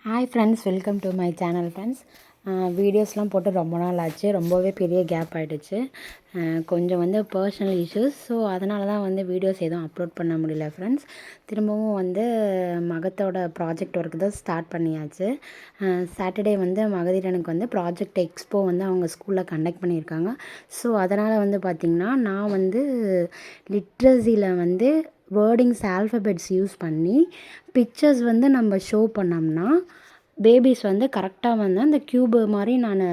Hi friends, welcome to my channel friends. வீடியோஸ்லாம் போட்டு ரொம்ப நாள் ஆச்சு. ரொம்பவே பெரிய கேப் ஆகிடுச்சு. கொஞ்சம் பர்சனல் இஷ்யூஸ். ஸோ அதனால தான் வீடியோஸ் எதுவும் அப்லோட் பண்ண முடியல ஃப்ரெண்ட்ஸ். திரும்பவும் மகத்தோட ப்ராஜெக்ட் ஒர்க் தான் ஸ்டார்ட் பண்ணியாச்சு. சாட்டர்டே மகதீரனுக்கு ப்ராஜெக்ட் எக்ஸ்போ அவங்க ஸ்கூலில் கண்டக்ட் பண்ணியிருக்காங்க. ஸோ அதனால் பார்த்திங்கன்னா நான் லிட்ரஸியில் வேர்டிங்ஸ் ஆல்ஃபபெட்ஸ் யூஸ் பண்ணி பிக்சர்ஸ் நம்ம ஷோ பண்ணோம்னா பேபிஸ் கரெக்டாக அந்த க்யூபு மாதிரி நான்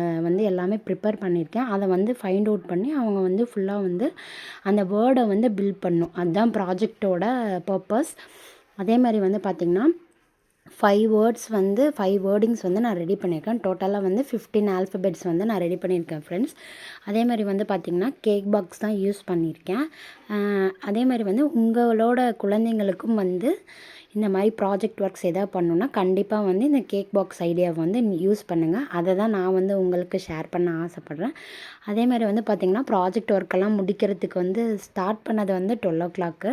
எல்லாமே ப்ரிப்பேர் பண்ணியிருக்கேன். அதை ஃபைண்ட் அவுட் பண்ணி அவங்க ஃபுல்லாக அந்த வேர்டை பில்ட் பண்ணணும். அதுதான் ப்ராஜெக்டோட பர்பஸ். அதே மாதிரி பார்த்திங்கன்னா 5 வேர்ட்ஸ் 5 வேர்டிங்ஸ் நான் ரெடி பண்ணியிருக்கேன். டோட்டலாக 15 ஆல்ஃபபெட்ஸ் நான் ரெடி பண்ணியிருக்கேன் ஃப்ரெண்ட்ஸ். அதே மாதிரி பார்த்திங்கன்னா கேக் பாக்ஸ் தான் யூஸ் பண்ணியிருக்கேன். அதே மாதிரி உங்களோட குழந்தைங்களுக்கும் இந்த மாதிரி ப்ராஜெக்ட் ஒர்க்ஸ் எதாவது பண்ணணுன்னா கண்டிப்பாக இந்த கேக் பாக்ஸ் ஐடியாவை யூஸ் பண்ணுங்கள். அதை தான் நான் உங்களுக்கு ஷேர் பண்ண ஆசைப்பட்றேன். அதே மாதிரி பார்த்திங்கன்னா ப்ராஜெக்ட் ஒர்க்கெல்லாம் முடிக்கிறதுக்கு ஸ்டார்ட் பண்ணது 12 o'clock,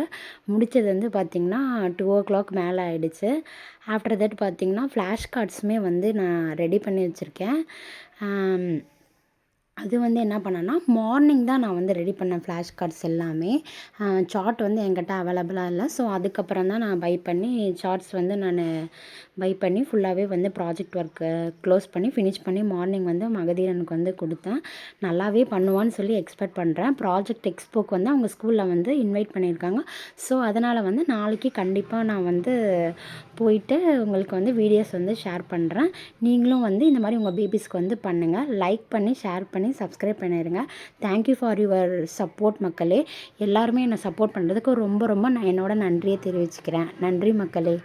முடித்தது பார்த்திங்கன்னா 2 o'clock மேலே ஆகிடுச்சு. ஆஃப்டர் தட் பார்த்திங்கன்னா ஃப்ளாஷ் கார்ட்ஸுமே நான் ரெடி பண்ணி வச்சுருக்கேன். அது என்ன பண்ணேன்னா மார்னிங் தான் நான் ரெடி பண்ணேன் ஃப்ளாஷ் கார்ட்ஸ் எல்லாமே. சார்ட் என்கிட்ட அவைலபிளாக இல்லை. ஸோ அதுக்கப்புறம் தான் நான் பை பண்ணி சார்ட்ஸ் நான் பை பண்ணி ஃபுல்லாகவே ப்ராஜெக்ட் ஒர்க்கு க்ளோஸ் பண்ணி ஃபினிஷ் பண்ணி மார்னிங் மகதீரனுக்கு கொடுத்தேன். நல்லாவே பண்ணுவான்னு சொல்லி எக்ஸ்பெக்ட் பண்ணுறேன். ப்ராஜெக்ட் எக்ஸ்போக்கு அவங்க ஸ்கூலில் இன்வைட் பண்ணியிருக்காங்க. ஸோ அதனால் நாளைக்கு கண்டிப்பாக நான் போயிட்டு உங்களுக்கு வீடியோஸ் ஷேர் பண்ணுறேன். நீங்களும் இந்த மாதிரி உங்கள் பேபிஸ்க்கு பண்ணுங்கள். லைக் பண்ணி ஷேர் பண்ணி சப்ஸ்கிரைப் பண்ணிடுங்க. தேங்க்யூ ஃபார் யுவர் சப்போர்ட் மக்களே. எல்லாருமே என்னை சப்போர்ட் பண்ணுறதுக்கு ரொம்ப ரொம்ப நான் என்னோட நன்றியை தெரிவிச்சுக்கிறேன். நன்றி மக்களே.